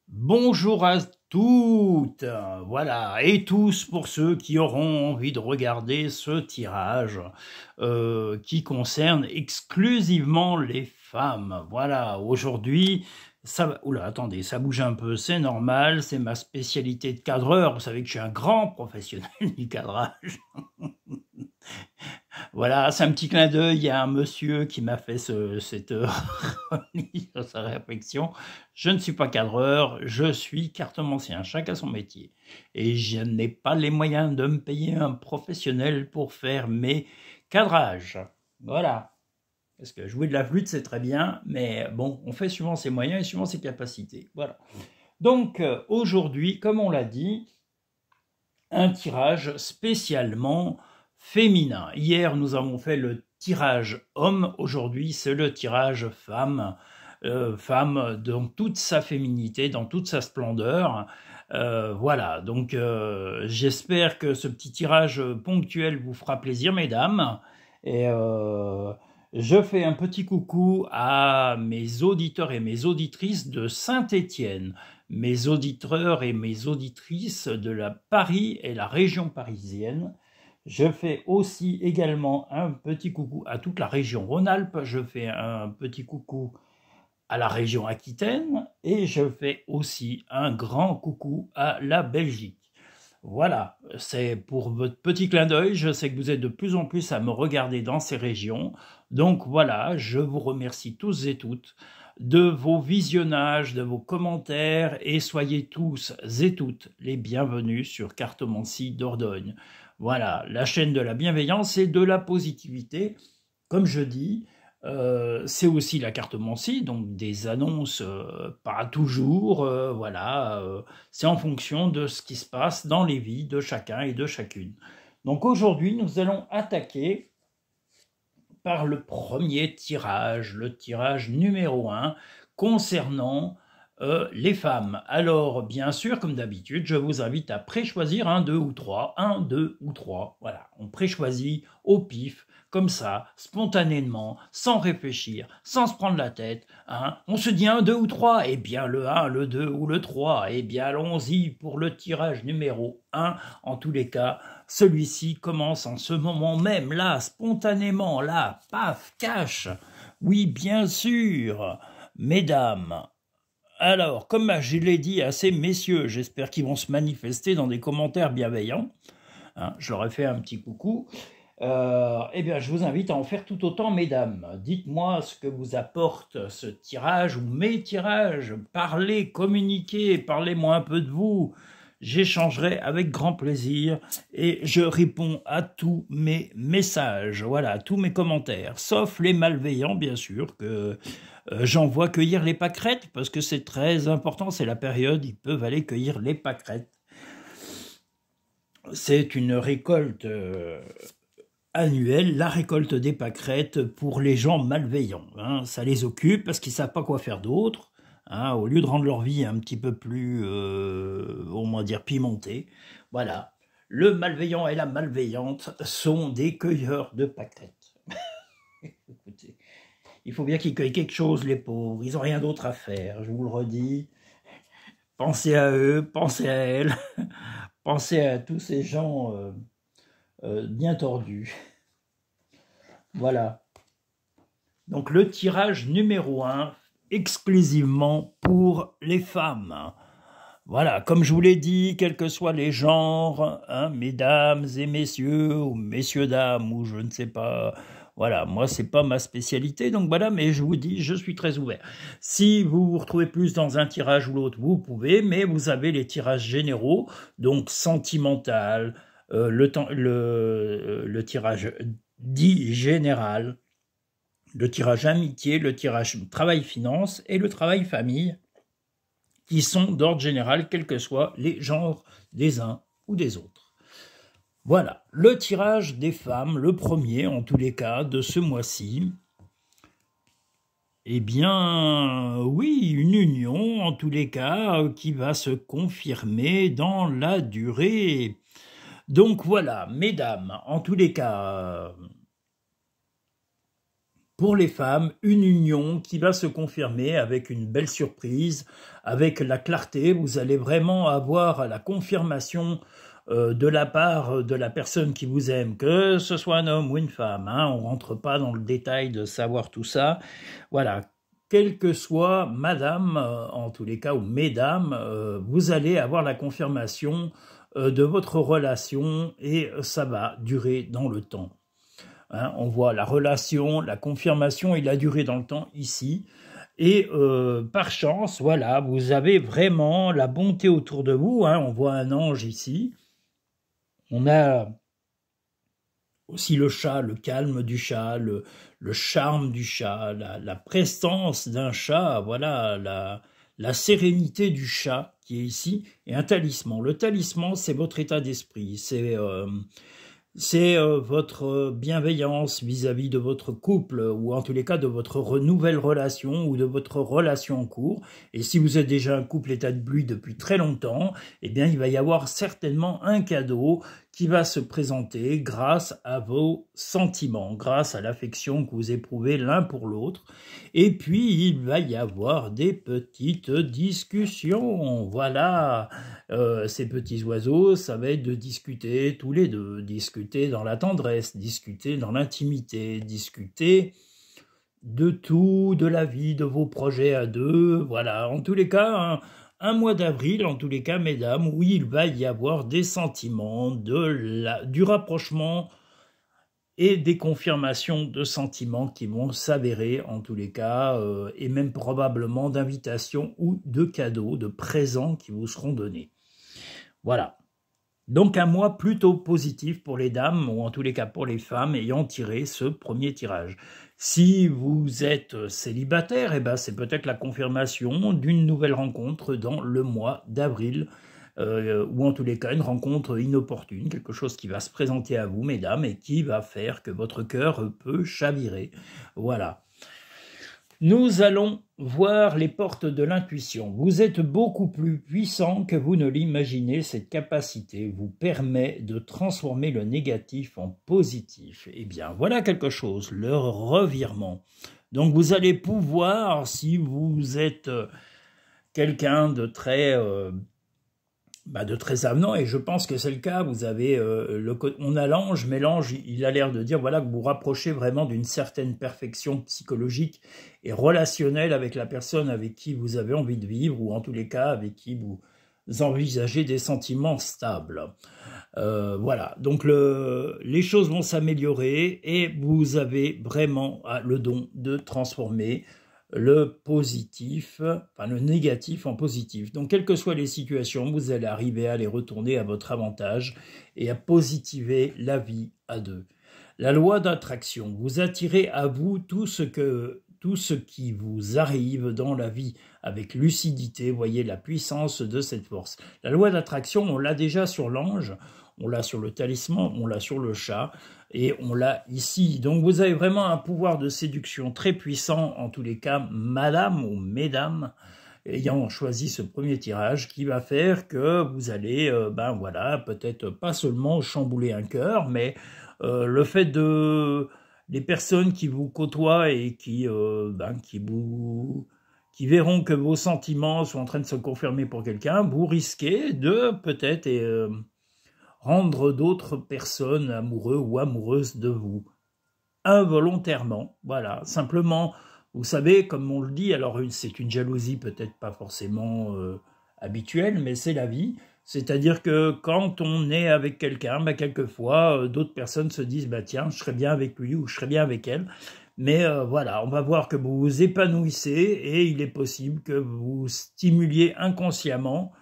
Bonjour à toutes, voilà, et tous pour ceux qui auront envie de regarder ce tirage qui concerne exclusivement les femmes. Voilà, aujourd'hui, oula, attendez, ça bouge un peu, c'est normal, c'est ma spécialité de cadreur. Vous savez que je suis un grand professionnel du cadrage. Voilà, c'est un petit clin d'œil. Il y a un monsieur qui m'a fait cette remise sur sa réflexion. Je ne suis pas cadreur, je suis cartomancien. Chacun son métier. Et je n'ai pas les moyens de me payer un professionnel pour faire mes cadrages. Voilà. Parce que jouer de la flûte, c'est très bien, mais bon, on fait suivant ses moyens et suivant ses capacités. Voilà. Donc, aujourd'hui, comme on l'a dit, un tirage spécialement féminin. Hier, nous avons fait le tirage homme. Aujourd'hui, c'est le tirage femme. Femme dans toute sa féminité, dans toute sa splendeur. Voilà, donc j'espère que ce petit tirage ponctuel vous fera plaisir, mesdames. Et je fais un petit coucou à mes auditeurs et mes auditrices de Saint-Étienne, mes auditeurs et mes auditrices de la Paris et la région parisienne. Je fais aussi également un petit coucou à toute la région Rhône-Alpes. Je fais un petit coucou à la région Aquitaine et je fais aussi un grand coucou à la Belgique. Voilà, c'est pour votre petit clin d'œil. Je sais que vous êtes de plus en plus à me regarder dans ces régions. Donc voilà, je vous remercie tous et toutes de vos visionnages, de vos commentaires et soyez tous et toutes les bienvenus sur Cartomancie Dordogne. Voilà, la chaîne de la bienveillance et de la positivité. Comme je dis, c'est aussi la cartomancie, donc des annonces pas toujours, voilà, c'est en fonction de ce qui se passe dans les vies de chacun et de chacune. Donc aujourd'hui, nous allons attaquer par le premier tirage, le tirage numéro 1, concernant les femmes. Alors, bien sûr, comme d'habitude, je vous invite à préchoisir un, deux ou trois, un, deux ou trois. Voilà, on préchoisit au pif, comme ça, spontanément, sans réfléchir, sans se prendre la tête. Hein. On se dit un, deux ou trois, eh bien le 1, le 2 ou le 3, eh bien allons-y pour le tirage numéro 1. En tous les cas, celui-ci commence en ce moment même, là, spontanément, là, paf, cash. Oui, bien sûr, mesdames. Alors, comme je l'ai dit à ces messieurs, j'espère qu'ils vont se manifester dans des commentaires bienveillants. Hein, je leur ai fait un petit coucou. Eh bien, je vous invite à en faire tout autant, mesdames. Dites-moi ce que vous apporte ce tirage ou mes tirages. Parlez, communiquez, parlez-moi un peu de vous. J'échangerai avec grand plaisir et je réponds à tous mes messages, voilà, à tous mes commentaires, sauf les malveillants, bien sûr, que j'envoie cueillir les pâquerettes, parce que c'est très important, c'est la période, ils peuvent aller cueillir les pâquerettes. C'est une récolte annuelle, la récolte des pâquerettes pour les gens malveillants. Hein. Ça les occupe parce qu'ils ne savent pas quoi faire d'autre. Hein, au lieu de rendre leur vie un petit peu plus, on va dire, pimentée. Voilà. Le malveillant et la malveillante sont des cueilleurs de pâquerettes. Écoutez, il faut bien qu'ils cueillent quelque chose, les pauvres. Ils n'ont rien d'autre à faire, je vous le redis. Pensez à eux, pensez à elles, pensez à tous ces gens bien tordus. Voilà. Donc le tirage numéro 1, exclusivement pour les femmes. Voilà, comme je vous l'ai dit, quels que soient les genres, hein, mesdames et messieurs, ou messieurs-dames, ou je ne sais pas, voilà, moi c'est pas ma spécialité, donc voilà, mais je vous dis, je suis très ouvert. Si vous vous retrouvez plus dans un tirage ou l'autre, vous pouvez, mais vous avez les tirages généraux, donc sentimental, le tirage dit général, le tirage amitié, le tirage travail-finance et le travail-famille, qui sont d'ordre général, quels que soient les genres des uns ou des autres. Voilà, le tirage des femmes, le premier en tous les cas de ce mois-ci. Eh bien, oui, une union en tous les cas qui va se confirmer dans la durée. Donc voilà, mesdames, en tous les cas, pour les femmes, une union qui va se confirmer avec une belle surprise, avec la clarté. Vous allez vraiment avoir la confirmation de la part de la personne qui vous aime, que ce soit un homme ou une femme. Hein, on ne rentre pas dans le détail de savoir tout ça. Voilà. Quelle que soit madame, en tous les cas, ou mesdames, vous allez avoir la confirmation de votre relation et ça va durer dans le temps. Hein, on voit la relation, la confirmation et la durée dans le temps ici. Et par chance, voilà, vous avez vraiment la bonté autour de vous. Hein, on voit un ange ici. On a aussi le chat, le calme du chat, le charme du chat, la prestance d'un chat, voilà, la sérénité du chat qui est ici, et un talisman. Le talisman, c'est votre état d'esprit, c'est votre bienveillance vis-à-vis de votre couple, ou en tous les cas de votre nouvelle relation, ou de votre relation en cours. Et si vous êtes déjà un couple état de pluie depuis très longtemps, eh bien il va y avoir certainement un cadeau qui va se présenter grâce à vos sentiments, grâce à l'affection que vous éprouvez l'un pour l'autre. Et puis, il va y avoir des petites discussions. Voilà, ces petits oiseaux, ça va être de discuter tous les deux, discuter dans la tendresse, discuter dans l'intimité, discuter de tout, de la vie, de vos projets à deux. Voilà, en tous les cas, un mois d'avril, en tous les cas, mesdames, où il va y avoir des sentiments, du rapprochement et des confirmations de sentiments qui vont s'avérer, en tous les cas, et même probablement d'invitations ou de cadeaux, de présents qui vous seront donnés. Voilà. Donc un mois plutôt positif pour les dames, ou en tous les cas pour les femmes ayant tiré ce premier tirage. Si vous êtes célibataire, eh ben c'est peut-être la confirmation d'une nouvelle rencontre dans le mois d'avril, ou en tous les cas une rencontre inopportune, quelque chose qui va se présenter à vous, mesdames, et qui va faire que votre cœur peut chavirer. Voilà. Nous allons voir les portes de l'intuition. Vous êtes beaucoup plus puissant que vous ne l'imaginez. Cette capacité vous permet de transformer le négatif en positif. Eh bien, voilà quelque chose, le revirement. Donc, vous allez pouvoir, si vous êtes quelqu'un de très avenant, et je pense que c'est le cas. Vous avez on a l'ange, mais l'ange, il a l'air de dire voilà que vous rapprochez vraiment d'une certaine perfection psychologique et relationnelle avec la personne avec qui vous avez envie de vivre, ou en tous les cas avec qui vous envisagez des sentiments stables. Voilà, donc les choses vont s'améliorer et vous avez vraiment le don de transformer le positif, enfin le négatif en positif. Donc, quelles que soient les situations, vous allez arriver à les retourner à votre avantage et à positiver la vie à deux. La loi d'attraction, vous attirez à vous tout ce qui vous arrive dans la vie avec lucidité. Voyez la puissance de cette force. La loi d'attraction, on l'a déjà sur l'ange, on l'a sur le talisman, on l'a sur le chat, et on l'a ici. Donc vous avez vraiment un pouvoir de séduction très puissant, en tous les cas, madame ou mesdames, ayant choisi ce premier tirage, qui va faire que vous allez, voilà, peut-être pas seulement chambouler un cœur, mais le fait de... les personnes qui vous côtoient et qui verront que vos sentiments sont en train de se confirmer pour quelqu'un, vous risquez de peut-être rendre d'autres personnes amoureux ou amoureuses de vous, involontairement, voilà, simplement, vous savez, comme on le dit, alors c'est une jalousie peut-être pas forcément habituelle, mais c'est la vie, c'est-à-dire que quand on est avec quelqu'un, quelquefois, d'autres personnes se disent, tiens, je serais bien avec lui ou je serais bien avec elle, mais voilà, on va voir que vous vous épanouissez et il est possible que vous stimuliez inconsciemment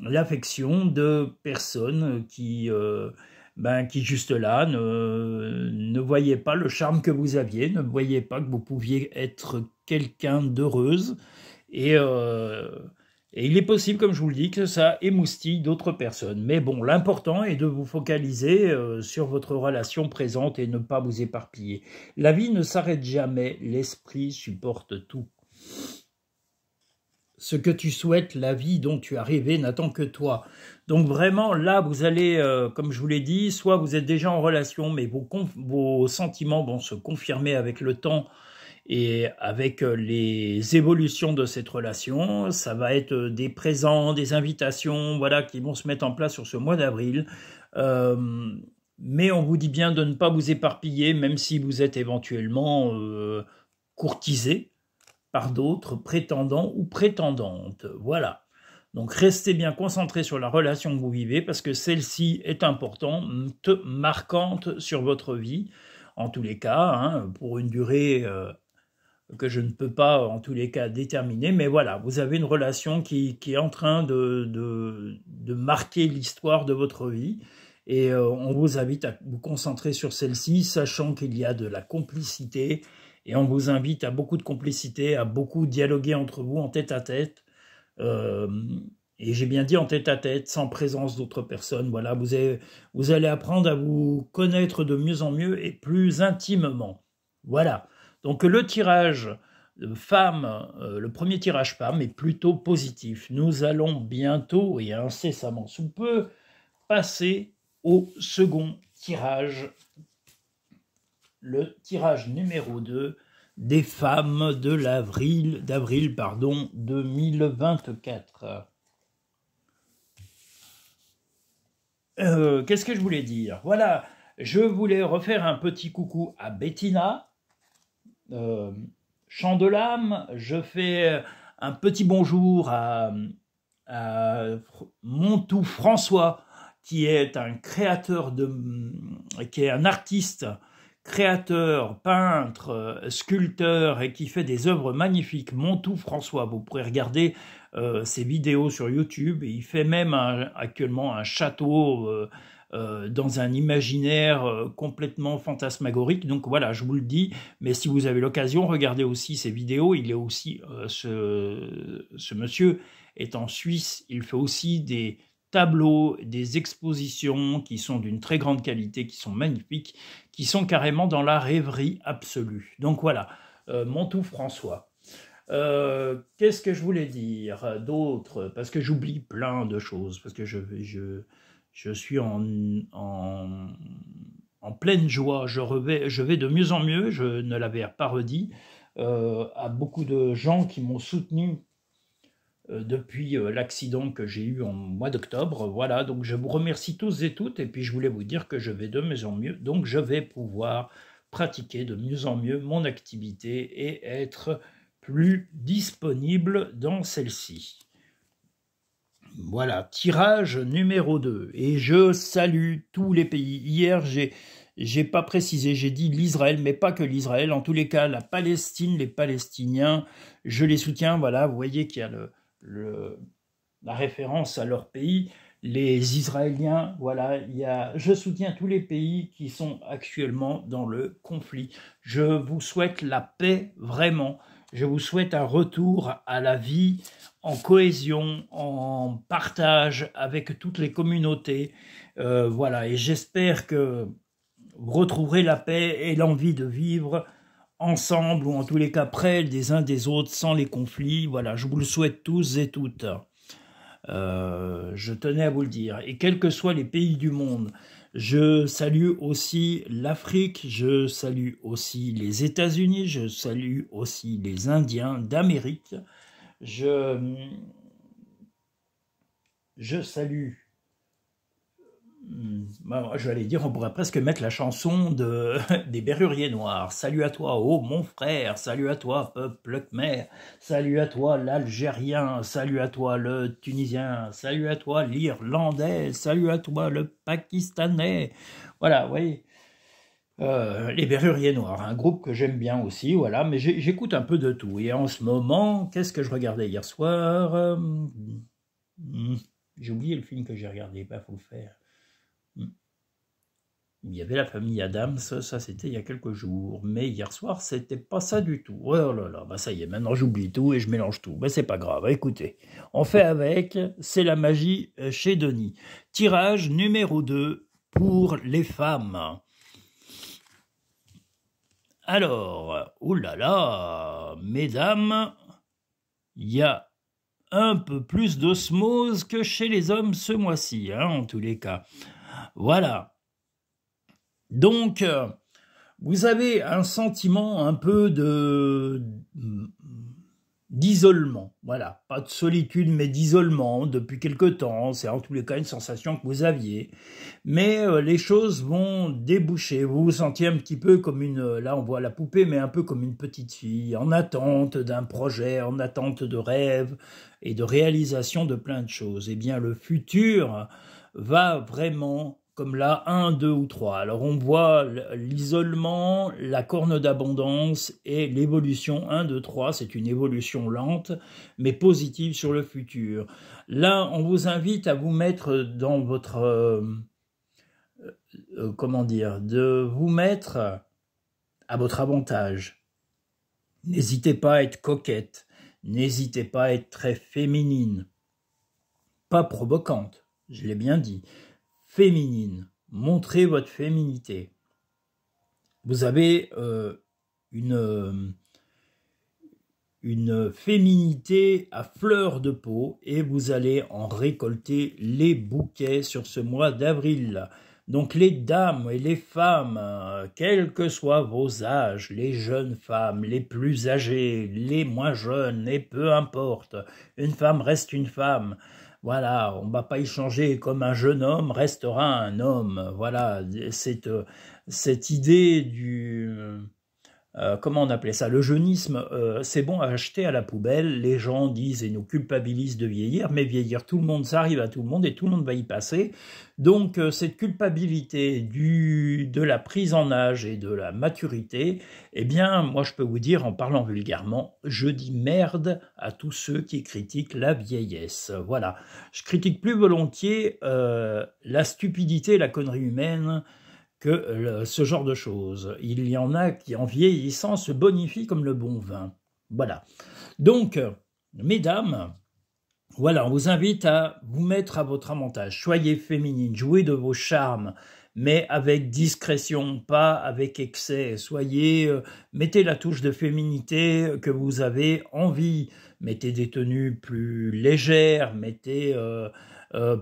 l'affection de personnes qui juste là ne voyaient pas le charme que vous aviez, ne voyaient pas que vous pouviez être quelqu'un d'heureuse, et il est possible, comme je vous le dis, que ça émoustille d'autres personnes. Mais bon, l'important est de vous focaliser sur votre relation présente et ne pas vous éparpiller. La vie ne s'arrête jamais, l'esprit supporte tout. ce que tu souhaites, la vie dont tu es rêvé n'attend que toi. Donc vraiment, là, vous allez, comme je vous l'ai dit, soit vous êtes déjà en relation, mais vos sentiments vont se confirmer avec le temps et avec les évolutions de cette relation. Ça va être des présents, des invitations, voilà, qui vont se mettre en place sur ce mois d'avril. Mais on vous dit bien de ne pas vous éparpiller, même si vous êtes éventuellement courtisé par d'autres prétendants ou prétendantes. Voilà. Donc restez bien concentrés sur la relation que vous vivez parce que celle-ci est importante, marquante sur votre vie, en tous les cas, hein, pour une durée que je ne peux pas en tous les cas déterminer, mais voilà, vous avez une relation qui est en train de marquer l'histoire de votre vie et on vous invite à vous concentrer sur celle-ci, sachant qu'il y a de la complicité et on vous invite à beaucoup de complicité, à beaucoup dialoguer entre vous en tête-à-tête. Et j'ai bien dit en tête-à-tête, sans présence d'autres personnes. Voilà, vous allez apprendre à vous connaître de mieux en mieux et plus intimement. Voilà. Donc le tirage femme, le premier tirage femme est plutôt positif. Nous allons bientôt et incessamment sous peu passer au second tirage, le tirage numéro 2 des femmes de d'avril 2024. Qu'est-ce que je voulais dire? Voilà, je voulais refaire un petit coucou à Bettina, Chant de l'âme. Je fais un petit bonjour à Montou François, qui est un créateur qui est un artiste, créateur, peintre, sculpteur et qui fait des œuvres magnifiques. Montou François, vous pourrez regarder ses vidéos sur YouTube. Et il fait même actuellement un château dans un imaginaire complètement fantasmagorique. Donc voilà, je vous le dis, mais si vous avez l'occasion, regardez aussi ses vidéos. Il est aussi, ce monsieur est en Suisse, il fait aussi des tableaux, des expositions qui sont d'une très grande qualité, qui sont magnifiques, qui sont carrément dans la rêverie absolue. Donc voilà, Montou François. Qu'est-ce que je voulais dire d'autre? Parce que j'oublie plein de choses, parce que je suis en pleine joie, je vais de mieux en mieux, je ne l'avais pas redit, à beaucoup de gens qui m'ont soutenu depuis l'accident que j'ai eu en mois d'octobre. Voilà, donc je vous remercie tous et toutes, et puis je voulais vous dire que je vais de mieux en mieux, donc je vais pouvoir pratiquer de mieux en mieux mon activité et être plus disponible dans celle-ci. Voilà, tirage numéro 2. Et je salue tous les pays. Hier, j'ai pas précisé, j'ai dit l'Israël, mais pas que l'Israël. En tous les cas, la Palestine, les Palestiniens, je les soutiens. Voilà, vous voyez qu'il y a la référence à leur pays. Les Israéliens, voilà, je soutiens tous les pays qui sont actuellement dans le conflit. Je vous souhaite la paix, vraiment. Je vous souhaite un retour à la vie en cohésion, en partage avec toutes les communautés. Voilà, et j'espère que vous retrouverez la paix et l'envie de vivre ensemble, ou en tous les cas près des uns des autres, sans les conflits. Voilà, je vous le souhaite tous et toutes. Je tenais à vous le dire. Et quels que soient les pays du monde, je salue aussi l'Afrique, je salue aussi les États-Unis, je salue aussi les Indiens d'Amérique, je salue, je vais aller dire, on pourrait presque mettre la chanson des Berruriers Noirs. Salut à toi, oh mon frère, salut à toi, peuple khmer, salut à toi l'Algérien, salut à toi le Tunisien, salut à toi l'Irlandais, salut à toi le Pakistanais. Voilà, vous voyez. Les Berruriers Noirs, un groupe que j'aime bien aussi, voilà, mais j'écoute un peu de tout. Et en ce moment, qu'est-ce que je regardais hier soir? J'ai oublié le film que j'ai regardé, bah faut le faire. Il y avait la famille Adams, ça c'était il y a quelques jours, mais hier soir c'était pas ça du tout. Oh là là, bah ça y est, maintenant j'oublie tout et je mélange tout. Bah c'est pas grave, écoutez, on fait avec, c'est la magie chez Denis. Tirage numéro 2 pour les femmes. Alors, oulala, mesdames, il y a un peu plus d'osmose que chez les hommes ce mois-ci, hein, en tous les cas. Voilà. Donc, vous avez un sentiment un peu d'isolement, voilà, pas de solitude mais d'isolement depuis quelque temps, c'est en tous les cas une sensation que vous aviez, mais les choses vont déboucher, vous vous sentiez un petit peu comme là on voit la poupée, mais un peu comme une petite fille, en attente d'un projet, en attente de rêves et de réalisation de plein de choses. Eh bien le futur va vraiment comme là, 1, 2 ou 3. Alors on voit l'isolement, la corne d'abondance et l'évolution 1, 2, 3. C'est une évolution lente, mais positive sur le futur. Là, on vous invite à vous mettre dans votre... comment dire, de vous mettre à votre avantage. N'hésitez pas à être coquette, n'hésitez pas à être très féminine, pas provocante, je l'ai bien dit. Féminine, montrez votre féminité. Vous avez une féminité à fleur de peau et vous allez en récolter les bouquets sur ce mois d'avril. Donc les dames et les femmes, quels que soient vos âges, les jeunes femmes, les plus âgées, les moins jeunes, et peu importe, une femme reste une femme. Voilà, on ne va pas y changer, comme un jeune homme restera un homme. Voilà, cette idée du... comment on appelait ça, le jeunisme, c'est bon à acheter à la poubelle. Les gens disent et nous culpabilisent de vieillir, mais vieillir, tout le monde, ça arrive à tout le monde et tout le monde va y passer. Donc cette culpabilité de la prise en âge et de la maturité, eh bien, moi je peux vous dire en parlant vulgairement, je dis merde à tous ceux qui critiquent la vieillesse. Voilà, je critique plus volontiers la stupidité et la connerie humaine que ce genre de choses. Il y en a qui, en vieillissant, se bonifient comme le bon vin. Voilà. Donc, mesdames, voilà, on vous invite à vous mettre à votre avantage. Soyez féminine, jouez de vos charmes, mais avec discrétion, pas avec excès. Mettez la touche de féminité que vous avez envie. Mettez des tenues plus légères, mettez...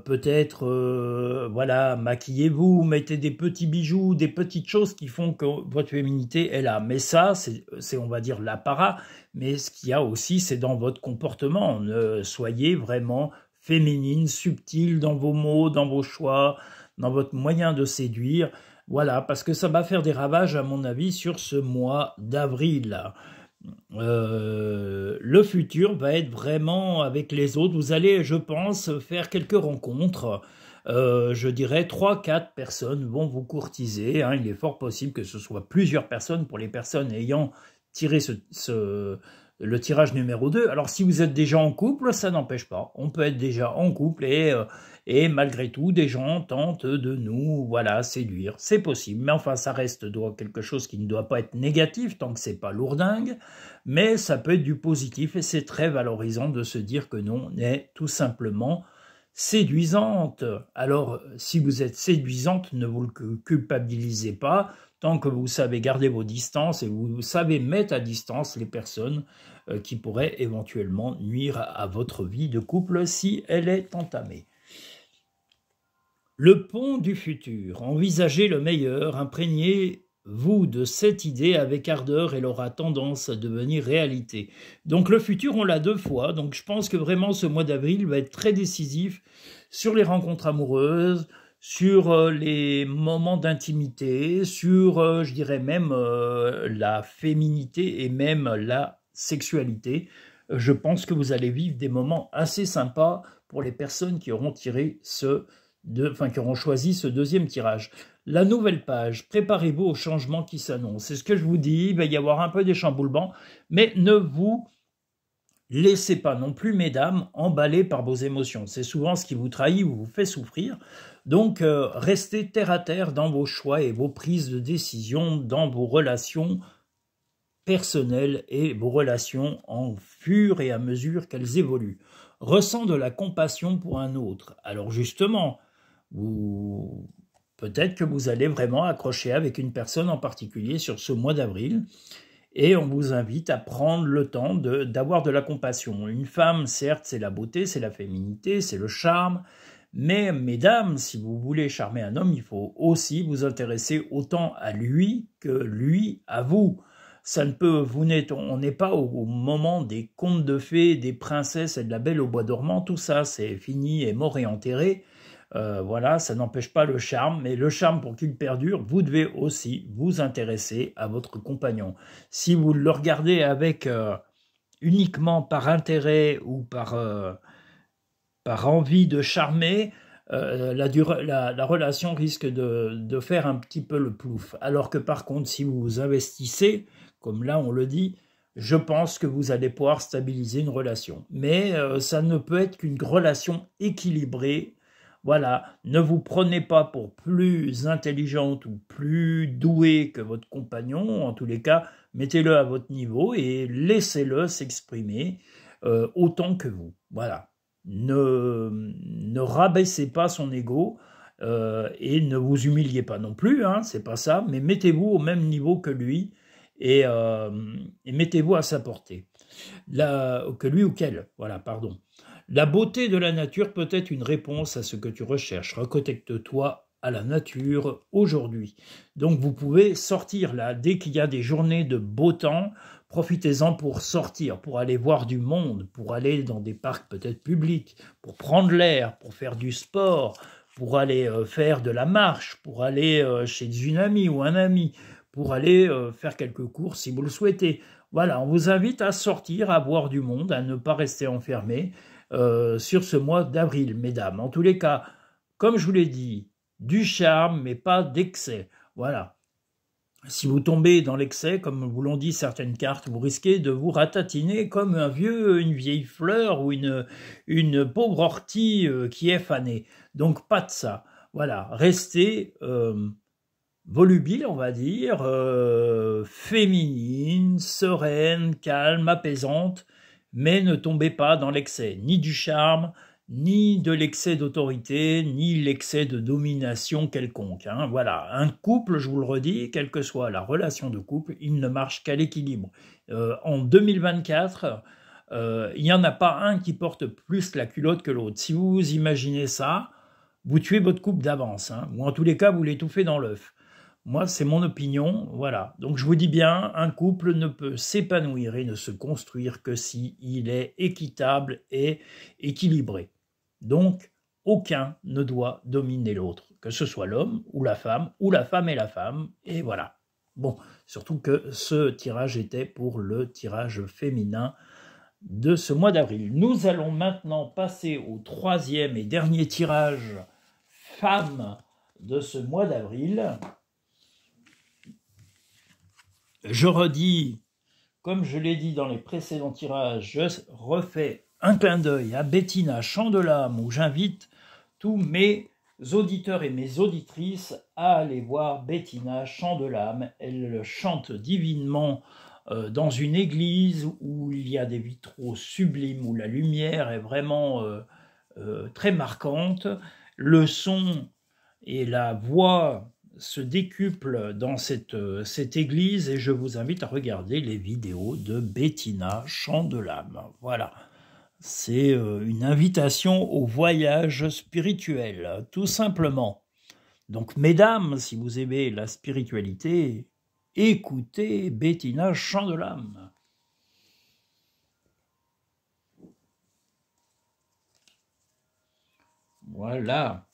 peut-être, voilà, maquillez-vous, mettez des petits bijoux, des petites choses qui font que votre féminité est là. Mais ça, c'est on va dire, l'apparat. Mais ce qu'il y a aussi, c'est dans votre comportement. Soyez vraiment féminine, subtile dans vos mots, dans vos choix, dans votre moyen de séduire. Voilà, parce que ça va faire des ravages, à mon avis, sur ce mois d'avril. Le futur va être vraiment avec les autres. Vous allez, je pense, faire quelques rencontres. Je dirais 3-4 personnes vont vous courtiser. Hein. Il est fort possible que ce soit plusieurs personnes pour les personnes ayant tiré le tirage numéro 2. Alors si vous êtes déjà en couple, ça n'empêche pas. On peut être déjà en couple et malgré tout, des gens tentent de nous, voilà, séduire. C'est possible, mais enfin, ça reste quelque chose qui ne doit pas être négatif tant que c'est pas lourdingue, mais ça peut être du positif et c'est très valorisant de se dire que non, on est tout simplement séduisante. Alors, si vous êtes séduisante, ne vous le culpabilisez pas, tant que vous savez garder vos distances et vous savez mettre à distance les personnes qui pourraient éventuellement nuire à votre vie de couple si elle est entamée. Le pont du futur, envisagez le meilleur, imprégnez-vous de cette idée avec ardeur, elle aura tendance à devenir réalité. Donc le futur, on l'a 2 fois, donc je pense que vraiment ce mois d'avril va être très décisif sur les rencontres amoureuses, sur les moments d'intimité, sur, je dirais même, la féminité et même la sexualité. Je pense que vous allez vivre des moments assez sympas pour les personnes qui auront qui auront choisi ce deuxième tirage. La nouvelle page, préparez-vous au changement qui s'annonce. C'est ce que je vous dis, il va y avoir un peu des chamboulements, mais ne vous laissez pas non plus, mesdames, emballer par vos émotions. C'est souvent ce qui vous trahit ou vous fait souffrir. Donc, restez terre à terre dans vos choix et vos prises de décision, dans vos relations personnelles et vos relations en fur et à mesure qu'elles évoluent. Ressent de la compassion pour un autre. Alors justement, peut-être que vous allez vraiment accrocher avec une personne en particulier sur ce mois d'avril Et on vous invite à prendre le temps d'avoir de la compassion. Une femme, certes, c'est la beauté, c'est la féminité, c'est le charme, mais mesdames, si vous voulez charmer un homme, il faut aussi vous intéresser autant à lui que lui à vous. Ça ne peut, on n'est pas au moment des contes de fées, des princesses et de la Belle au bois dormant, tout ça c'est fini et mort et enterré. Voilà, ça n'empêche pas le charme, mais le charme, pour qu'il perdure, vous devez aussi vous intéresser à votre compagnon. Si vous le regardez avec uniquement par intérêt ou par envie de charmer, la relation risque de faire un petit peu le plouf. Alors que par contre, si vous vous investissez, comme là on le dit, je pense que vous allez pouvoir stabiliser une relation. Mais ça ne peut être qu'une relation équilibrée. Voilà, ne vous prenez pas pour plus intelligente ou plus douée que votre compagnon. En tous les cas, mettez-le à votre niveau et laissez-le s'exprimer autant que vous. Voilà. Ne rabaissez pas son ego et ne vous humiliez pas non plus, hein, c'est pas ça, mais mettez-vous au même niveau que lui et mettez-vous à sa portée. Que lui ou qu'elle, voilà, pardon. La beauté de la nature peut être une réponse à ce que tu recherches. Reconnecte-toi à la nature aujourd'hui. Donc vous pouvez sortir là, dès qu'il y a des journées de beau temps, profitez-en pour sortir, pour aller voir du monde, pour aller dans des parcs peut-être publics, pour prendre l'air, pour faire du sport, pour aller faire de la marche, pour aller chez une amie ou un ami, pour aller faire quelques courses si vous le souhaitez. Voilà, on vous invite à sortir, à voir du monde, à ne pas rester enfermé sur ce mois d'avril, mesdames. En tous les cas, comme je vous l'ai dit, du charme, mais pas d'excès. Voilà. Si vous tombez dans l'excès, comme vous l'ont dit certaines cartes, vous risquez de vous ratatiner comme une vieille fleur ou une pauvre ortie qui est fanée. Donc pas de ça. Voilà, restez volubile, on va dire, féminine, sereine, calme, apaisante, mais ne tombez pas dans l'excès, ni du charme, ni de l'excès d'autorité, ni l'excès de domination quelconque. Hein. Voilà, un couple, je vous le redis, quelle que soit la relation de couple, il ne marche qu'à l'équilibre. En 2024, il n'y en a pas un qui porte plus la culotte que l'autre. Si vous imaginez ça, vous tuez votre couple d'avance, hein, ou en tous les cas, vous l'étouffez dans l'œuf. Moi, c'est mon opinion, voilà. Donc je vous dis bien, un couple ne peut s'épanouir et ne se construire que si il est équitable et équilibré. Donc, aucun ne doit dominer l'autre, que ce soit l'homme ou la femme et la femme, et voilà. Bon, surtout que ce tirage était pour le tirage féminin de ce mois d'avril. Nous allons maintenant passer au troisième et dernier tirage femme de ce mois d'avril. Je redis, comme je l'ai dit dans les précédents tirages, je refais un clin d'œil à Bettina Chandelame, où j'invite tous mes auditeurs et mes auditrices à aller voir Bettina Chandelame. Elle chante divinement dans une église où il y a des vitraux sublimes, où la lumière est vraiment très marquante. Le son et la voix se décuplent dans cette église et je vous invite à regarder les vidéos de Bettina Chandelame. Voilà, c'est une invitation au voyage spirituel, tout simplement. Donc, mesdames, si vous aimez la spiritualité, écoutez Bettina Chandelame. Voilà.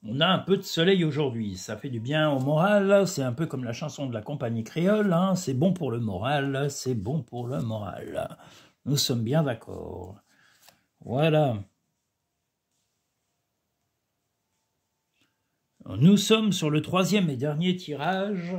On a un peu de soleil aujourd'hui, ça fait du bien au moral, c'est un peu comme la chanson de la compagnie créole, hein, c'est bon pour le moral, c'est bon pour le moral. Nous sommes bien d'accord. Voilà. Nous sommes sur le troisième et dernier tirage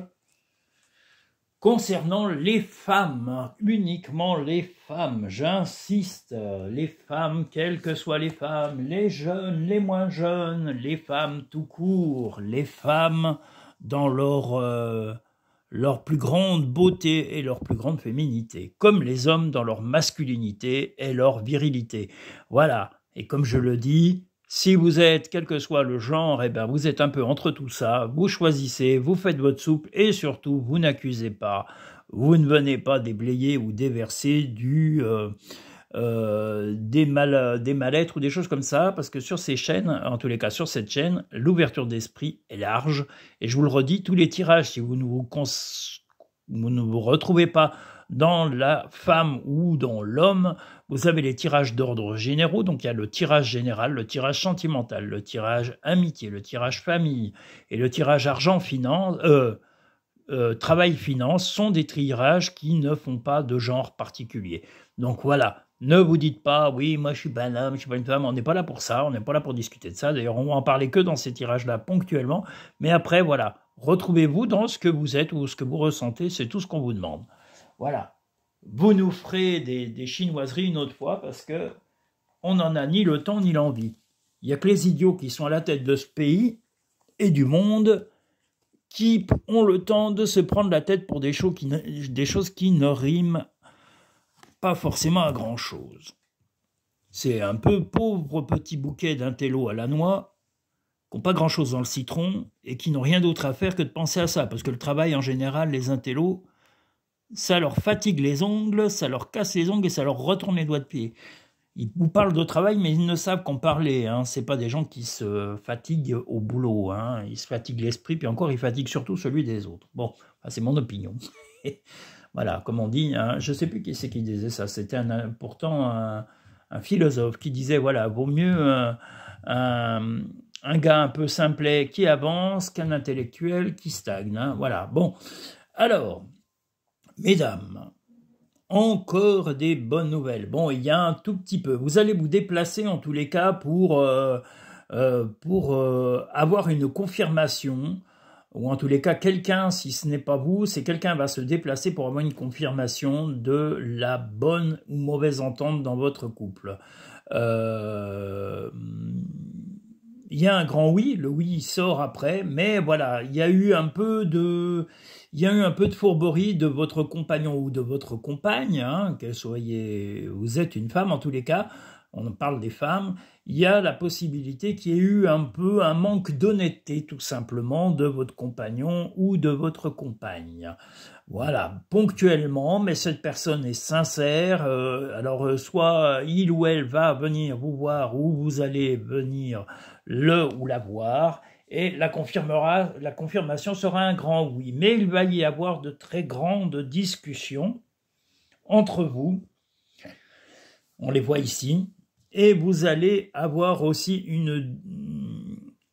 concernant les femmes, uniquement les femmes, j'insiste, les femmes, quelles que soient les femmes, les jeunes, les moins jeunes, les femmes tout court, les femmes dans leur plus grande beauté et leur plus grande féminité, comme les hommes dans leur masculinité et leur virilité. Voilà, et comme je le dis, Si vous êtes, quel que soit le genre, eh ben vous êtes un peu entre tout ça, vous choisissez, vous faites votre soupe et surtout, vous n'accusez pas, vous ne venez pas déblayer ou déverser des mal-être ou des choses comme ça, parce que sur ces chaînes, en tous les cas sur cette chaîne, l'ouverture d'esprit est large, et je vous le redis, tous les tirages, si vous ne vous retrouvez pas dans la femme ou dans l'homme, vous avez les tirages d'ordre généraux, donc il y a le tirage général, le tirage sentimental, le tirage amitié, le tirage famille, et le tirage argent-finance, travail-finance, sont des tirages qui ne font pas de genre particulier. Donc voilà, ne vous dites pas, oui, moi je suis pas un homme, je suis pas une femme, on n'est pas là pour ça, on n'est pas là pour discuter de ça, d'ailleurs on va en parler que dans ces tirages-là ponctuellement, mais après voilà, retrouvez-vous dans ce que vous êtes ou ce que vous ressentez, c'est tout ce qu'on vous demande. Voilà, vous nous ferez des chinoiseries une autre fois parce que on n'en a ni le temps ni l'envie. Il n'y a que les idiots qui sont à la tête de ce pays et du monde qui ont le temps de se prendre la tête pour des choses qui ne riment pas forcément à grand-chose. C'est un peu pauvre petit bouquet d'intello à la noix, qui n'ont pas grand-chose dans le citron et qui n'ont rien d'autre à faire que de penser à ça, parce que le travail, en général, les intellos, ça leur fatigue les ongles, ça leur casse les ongles et ça leur retourne les doigts de pied. Ils vous parlent de travail, mais ils ne savent qu'en parler. Hein. Ce n'est pas des gens qui se fatiguent au boulot. Hein. Ils se fatiguent l'esprit, puis encore, ils fatiguent surtout celui des autres. Bon, c'est mon opinion. Voilà, comme on dit, hein, je ne sais plus qui c'est qui disait ça. C'était pourtant un philosophe qui disait, voilà, vaut mieux un gars un peu simplet qui avance qu'un intellectuel qui stagne. Hein. Voilà, bon. Alors, mesdames, encore des bonnes nouvelles. Bon, il y a un tout petit peu. Vous allez vous déplacer en tous les cas pour avoir une confirmation, ou en tous les cas, quelqu'un, si ce n'est pas vous, c'est quelqu'un va se déplacer pour avoir une confirmation de la bonne ou mauvaise entente dans votre couple. Il y a un grand oui, le oui sort après, mais voilà, il y a eu un peu de fourberie de votre compagnon ou de votre compagne, hein, vous êtes une femme en tous les cas, on parle des femmes, il y a la possibilité qu'il y ait eu un peu un manque d'honnêteté tout simplement de votre compagnon ou de votre compagne. Voilà, ponctuellement, mais cette personne est sincère, alors soit il ou elle va venir vous voir ou vous allez venir le ou la voir, et la confirmation sera un grand oui. Mais il va y avoir de très grandes discussions entre vous, on les voit ici, et vous allez avoir aussi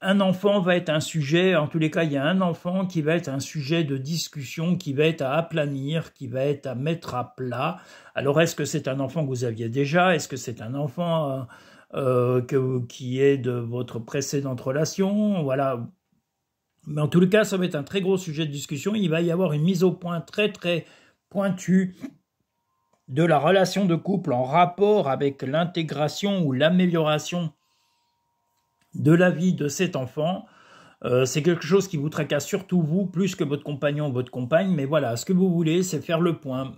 un enfant va être un sujet, en tous les cas il y a un enfant qui va être un sujet de discussion, qui va être à aplanir, qui va être à mettre à plat. Alors est-ce que c'est un enfant que vous aviez déjà? Est-ce que c'est un enfant qui est de votre précédente relation? Voilà. Mais en tous les cas, ça va être un très gros sujet de discussion. Il va y avoir une mise au point très très pointue de la relation de couple en rapport avec l'intégration ou l'amélioration de la vie de cet enfant. C'est quelque chose qui vous tracasse surtout vous, plus que votre compagnon ou votre compagne, mais voilà, ce que vous voulez, c'est faire le point,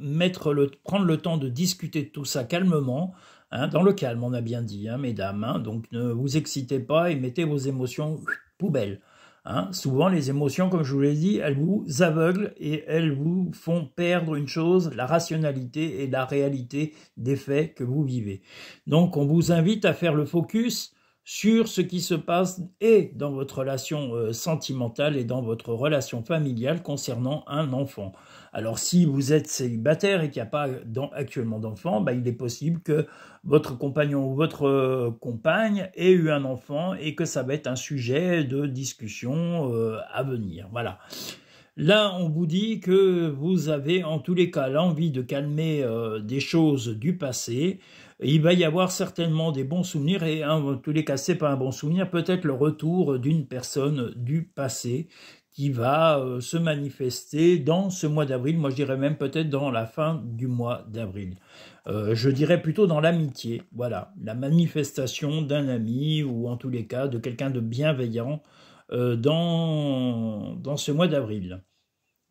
prendre le temps de discuter de tout ça calmement, hein, dans le calme, on a bien dit, hein, mesdames, hein, donc ne vous excitez pas et mettez vos émotions poubelle. Hein. Souvent, les émotions, comme je vous l'ai dit, elles vous aveuglent et elles vous font perdre une chose, la rationalité et la réalité des faits que vous vivez. Donc, on vous invite à faire le focus sur ce qui se passe et dans votre relation sentimentale et dans votre relation familiale concernant un enfant. Alors si vous êtes célibataire et qu'il n'y a pas actuellement d'enfant, il est possible que votre compagnon ou votre compagne ait eu un enfant et que ça va être un sujet de discussion à venir. Voilà. Là, on vous dit que vous avez en tous les cas l'envie de calmer des choses du passé. Il va y avoir certainement des bons souvenirs et en tous les cas, c'est pas un bon souvenir, peut-être le retour d'une personne du passé qui va se manifester dans ce mois d'avril. Moi, je dirais même peut-être dans la fin du mois d'avril. Je dirais plutôt dans l'amitié. Voilà, la manifestation d'un ami ou en tous les cas de quelqu'un de bienveillant dans ce mois d'avril.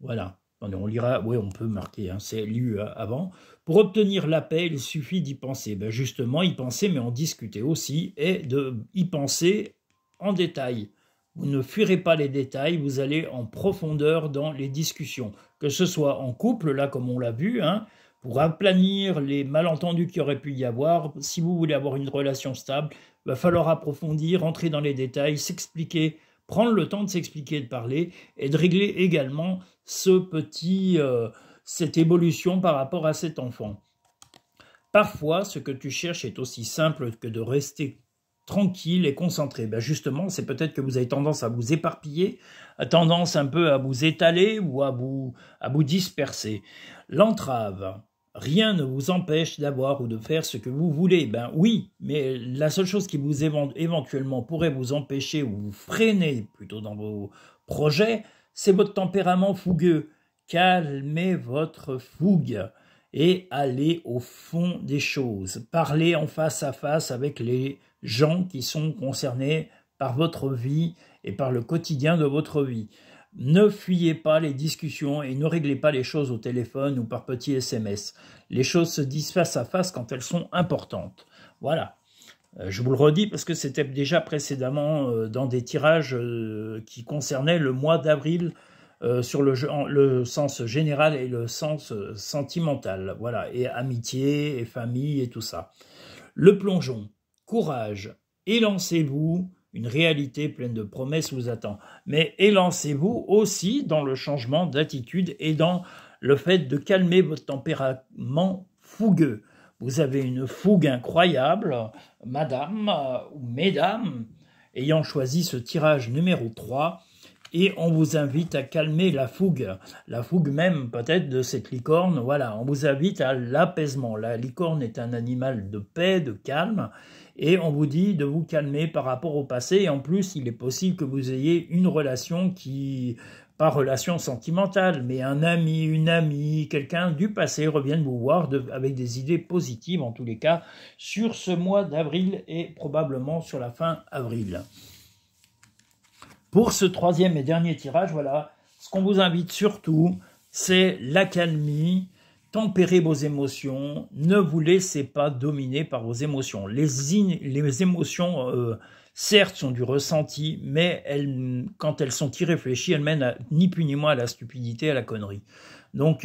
Voilà. On lira, oui, on peut marquer, hein, c'est lu avant. Pour obtenir la paix, il suffit d'y penser. Ben justement, y penser, mais en discuter aussi, et d'y penser en détail. Vous ne fuirez pas les détails, vous allez en profondeur dans les discussions. Que ce soit en couple, là comme on l'a vu, hein, pour aplanir les malentendus qu'il y aurait pu y avoir. Si vous voulez avoir une relation stable, il va falloir approfondir, rentrer dans les détails, s'expliquer, prendre le temps de s'expliquer, de parler, et de régler également cette évolution par rapport à cet enfant. Parfois, ce que tu cherches est aussi simple que de rester tranquille et concentré. Ben justement, c'est peut-être que vous avez tendance à vous éparpiller, tendance un peu à vous étaler ou à vous disperser. L'entrave. Rien ne vous empêche d'avoir ou de faire ce que vous voulez. Ben oui, mais la seule chose qui vous éventuellement pourrait vous empêcher ou vous freiner plutôt dans vos projets, c'est votre tempérament fougueux. Calmez votre fougue et allez au fond des choses. Parlez en face à face avec les gens qui sont concernés par votre vie et par le quotidien de votre vie. Ne fuyez pas les discussions et ne réglez pas les choses au téléphone ou par petits SMS. Les choses se disent face à face quand elles sont importantes. Voilà. Je vous le redis parce que c'était déjà précédemment dans des tirages qui concernaient le mois d'avril sur le sens général et le sens sentimental. Voilà. Et amitié et famille et tout ça. Le plongeon. Courage. Élancez-vous. Une réalité pleine de promesses vous attend. Mais élancez-vous aussi dans le changement d'attitude et dans le fait de calmer votre tempérament fougueux. Vous avez une fougue incroyable, madame ou mesdames, ayant choisi ce tirage numéro 3, et on vous invite à calmer la fougue même peut-être de cette licorne. Voilà, on vous invite à l'apaisement. La licorne est un animal de paix, de calme, et on vous dit de vous calmer par rapport au passé. Et en plus, il est possible que vous ayez une relation qui, pas relation sentimentale, mais un ami, une amie, quelqu'un du passé revienne vous voir avec des idées positives, en tous les cas, sur ce mois d'avril et probablement sur la fin avril. Pour ce troisième et dernier tirage, voilà, ce qu'on vous invite surtout, c'est l'accalmie, tempérez vos émotions, ne vous laissez pas dominer par vos émotions. Les émotions, certes, sont du ressenti, mais quand elles sont irréfléchies, elles mènent ni plus ni moins à la stupidité, à la connerie. Donc,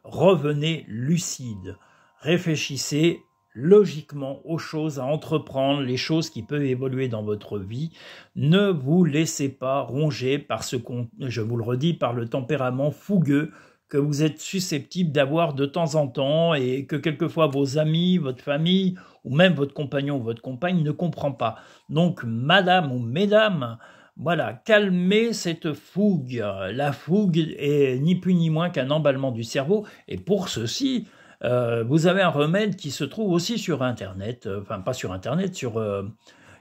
revenez lucide, réfléchissez logiquement aux choses à entreprendre, les choses qui peuvent évoluer dans votre vie. Ne vous laissez pas ronger par je vous le redis, par le tempérament fougueux que vous êtes susceptible d'avoir de temps en temps et que quelquefois vos amis, votre famille ou même votre compagnon ou votre compagne ne comprend pas. Donc, madame ou mesdames, voilà, calmez cette fougue. La fougue est ni plus ni moins qu'un emballement du cerveau, et pour ceci, vous avez un remède qui se trouve aussi sur Internet, enfin pas sur Internet, sur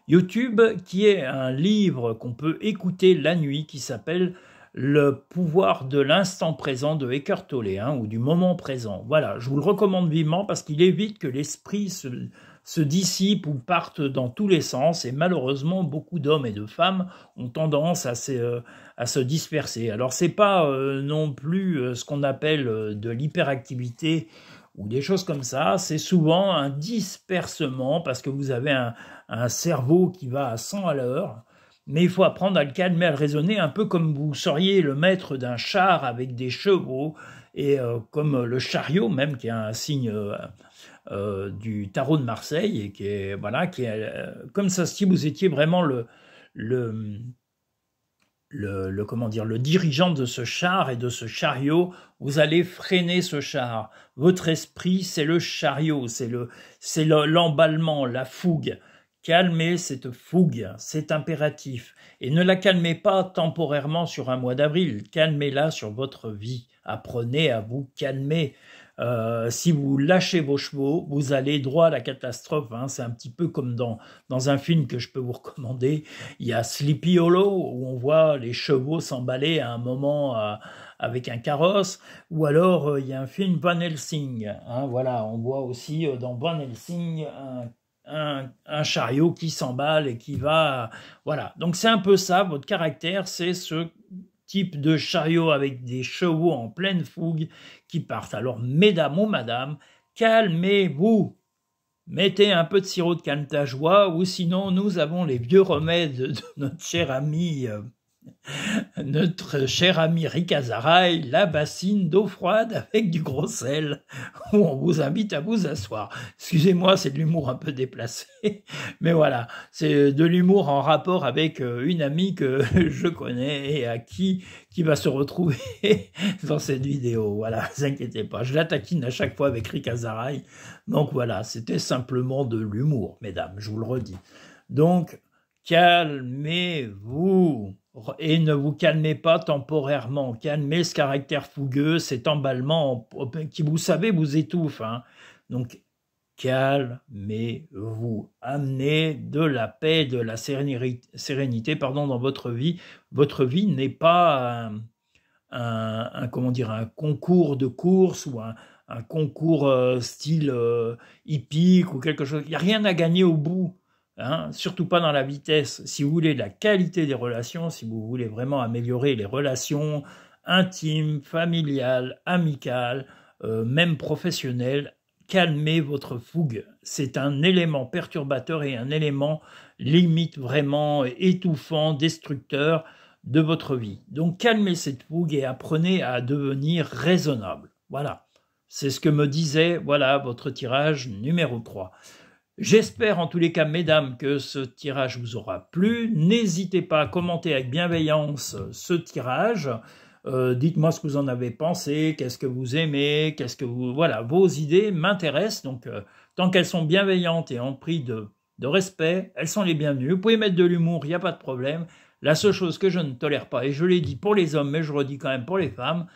YouTube, qui est un livre qu'on peut écouter la nuit, qui s'appelle « Le pouvoir de l'instant présent » de Eckhart Tolle, hein, ou du moment présent. Voilà, je vous le recommande vivement parce qu'il évite que l'esprit se dissipe ou parte dans tous les sens, et malheureusement, beaucoup d'hommes et de femmes ont tendance à se disperser. Alors, c'est pas non plus ce qu'on appelle de l'hyperactivité ou des choses comme ça, c'est souvent un dispersement parce que vous avez un cerveau qui va à 100 à l'heure, mais il faut apprendre à le calmer, à le raisonner, un peu comme vous seriez le maître d'un char avec des chevaux, et comme le chariot même, qui est un signe du tarot de Marseille, et qui est, voilà, comme ça, si vous étiez vraiment comment dire, le dirigeant de ce char et de ce chariot, vous allez freiner ce char. Votre esprit, c'est le chariot, c'est l'emballement, la fougue. Calmez cette fougue, c'est impératif. Et ne la calmez pas temporairement sur un mois d'avril, calmez-la sur votre vie. Apprenez à vous calmer. Si vous lâchez vos chevaux, vous allez droit à la catastrophe. Hein. C'est un petit peu comme dans un film que je peux vous recommander. Il y a Sleepy Hollow, où on voit les chevaux s'emballer à un moment avec un carrosse. Ou alors, il y a un film Van Helsing. Hein, voilà, on voit aussi dans Van Helsing un chariot qui s'emballe et qui va... Voilà, donc c'est un peu ça, votre caractère, c'est ce type de chariot avec des chevaux en pleine fougue qui partent. Alors, mesdames ou madame, calmez-vous. Mettez un peu de sirop de Calme-ta-joie ou sinon nous avons les vieux remèdes de notre cher ami Rick Azaray, la bassine d'eau froide avec du gros sel, où on vous invite à vous asseoir. Excusez-moi, c'est de l'humour un peu déplacé, mais voilà, c'est de l'humour en rapport avec une amie que je connais et à qui va se retrouver dans cette vidéo. Voilà, ne vous inquiétez pas, je la taquine à chaque fois avec Rick Azaray. Donc voilà, c'était simplement de l'humour, mesdames, je vous le redis. Donc, calmez-vous et ne vous calmez pas temporairement. Calmez ce caractère fougueux, cet emballement qui, vous savez, vous étouffe. Hein. Donc, calmez-vous. Amenez de la paix, de la sérénité dans votre vie. Votre vie n'est pas comment dire, un concours de course ou un concours style hippique ou quelque chose. Il n'y a rien à gagner au bout. Hein, surtout pas dans la vitesse. Si vous voulez la qualité des relations, si vous voulez vraiment améliorer les relations intimes, familiales, amicales, même professionnelles, calmez votre fougue. C'est un élément perturbateur et un élément limite vraiment étouffant, destructeur de votre vie. Donc calmez cette fougue et apprenez à devenir raisonnable. Voilà, c'est ce que me disait votre tirage numéro 3. J'espère en tous les cas, mesdames, que ce tirage vous aura plu. N'hésitez pas à commenter avec bienveillance ce tirage. Dites-moi ce que vous en avez pensé, qu'est-ce que vous aimez, qu'est-ce que vous... Voilà, vos idées m'intéressent. Donc, tant qu'elles sont bienveillantes et emprises de respect, elles sont les bienvenues. Vous pouvez mettre de l'humour, il n'y a pas de problème. La seule chose que je ne tolère pas, et je l'ai dit pour les hommes, mais je le redis quand même pour les femmes,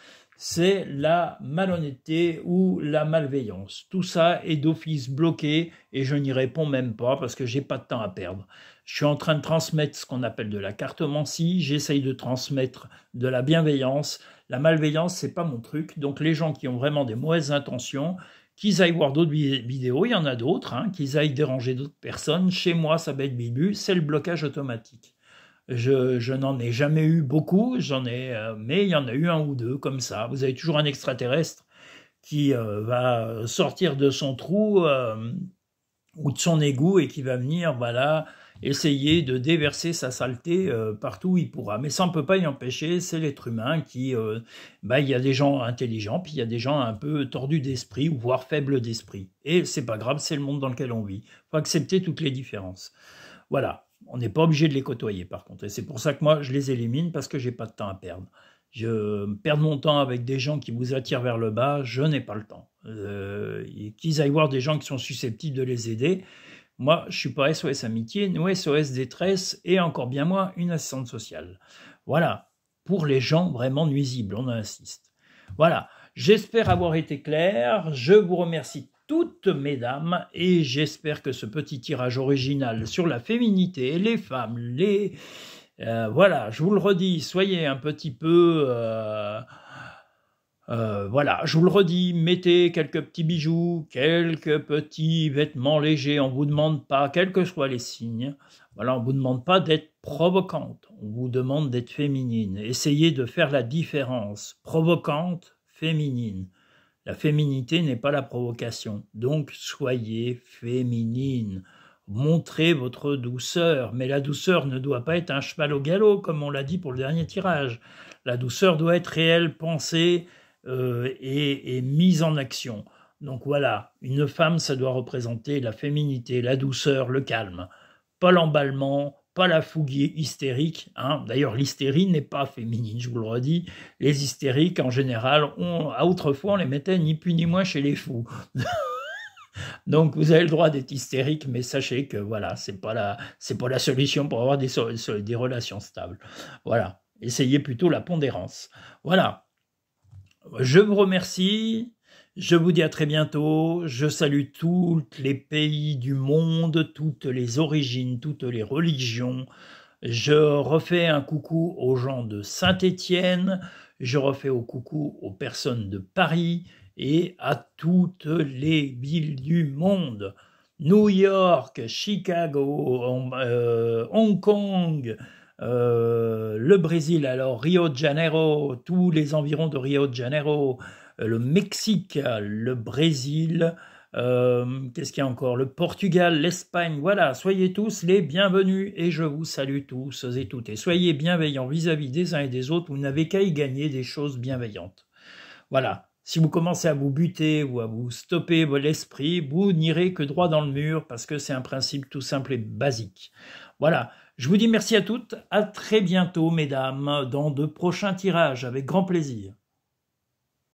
c'est la malhonnêteté ou la malveillance. Tout ça est d'office bloqué et je n'y réponds même pas parce que j'ai pas de temps à perdre. Je suis en train de transmettre ce qu'on appelle de la cartomancie, j'essaye de transmettre de la bienveillance. La malveillance, c'est pas mon truc. Donc les gens qui ont vraiment des mauvaises intentions, qu'ils aillent voir d'autres vidéos, il y en a d'autres, hein, qu'ils aillent déranger d'autres personnes. Chez moi, ça va être Bibu, c'est le blocage automatique. Je n'en ai jamais eu beaucoup, mais il y en a eu un ou deux comme ça. Vous avez toujours un extraterrestre qui va sortir de son trou ou de son égout et qui va venir, essayer de déverser sa saleté partout où il pourra. Mais ça, on ne peut pas y empêcher, c'est l'être humain qui... il y a des gens intelligents, puis il y a des gens un peu tordus d'esprit, ou voire faibles d'esprit. Et c'est pas grave, c'est le monde dans lequel on vit. Il faut accepter toutes les différences. Voilà. On n'est pas obligé de les côtoyer, par contre. Et c'est pour ça que moi, je les élimine, parce que je n'ai pas de temps à perdre. Perdre mon temps avec des gens qui vous attirent vers le bas, je n'ai pas le temps. Qu'ils aillent voir des gens qui sont susceptibles de les aider. Moi, je ne suis pas SOS Amitié, ni SOS Détresse, et encore bien moins une assistante sociale. Voilà, pour les gens vraiment nuisibles, on insiste. Voilà, j'espère avoir été clair. Je vous remercie toutes, mesdames, et j'espère que ce petit tirage original sur la féminité, les femmes, voilà, je vous le redis, soyez un petit peu... voilà, je vous le redis, mettez quelques petits bijoux, quelques petits vêtements légers, on ne vous demande pas, quels que soient les signes, voilà, on ne vous demande pas d'être provocante, on vous demande d'être féminine. Essayez de faire la différence, provocante, féminine. La féminité n'est pas la provocation, donc soyez féminine. Montrez votre douceur, mais la douceur ne doit pas être un cheval au galop, comme on l'a dit pour le dernier tirage. La douceur doit être réelle, pensée et mise en action. Donc voilà, une femme, ça doit représenter la féminité, la douceur, le calme. Pas l'emballement, pas la fougue hystérique. Hein. D'ailleurs, l'hystérie n'est pas féminine, je vous le redis. Les hystériques, en général, autrefois, on les mettait ni plus ni moins chez les fous. Donc, vous avez le droit d'être hystérique, mais sachez que voilà, c'est pas la solution pour avoir des relations stables. Voilà, essayez plutôt la pondérance. Voilà, je vous remercie. Je vous dis à très bientôt. Je salue tous les pays du monde, toutes les origines, toutes les religions. Je refais un coucou aux gens de Saint-Étienne. Je refais un coucou aux personnes de Paris et à toutes les villes du monde. New York, Chicago, Hong Kong, le Brésil, alors Rio de Janeiro, tous les environs de Rio de Janeiro, le Mexique, le Brésil, qu'est-ce qu'il y a encore? Le Portugal, l'Espagne, voilà, soyez tous les bienvenus et je vous salue tous et toutes. Et soyez bienveillants vis-à-vis des uns et des autres, vous n'avez qu'à y gagner des choses bienveillantes. Voilà, si vous commencez à vous buter ou à vous stopper l'esprit, vous n'irez que droit dans le mur parce que c'est un principe tout simple et basique. Voilà, je vous dis merci à toutes, à très bientôt mesdames, dans de prochains tirages, avec grand plaisir.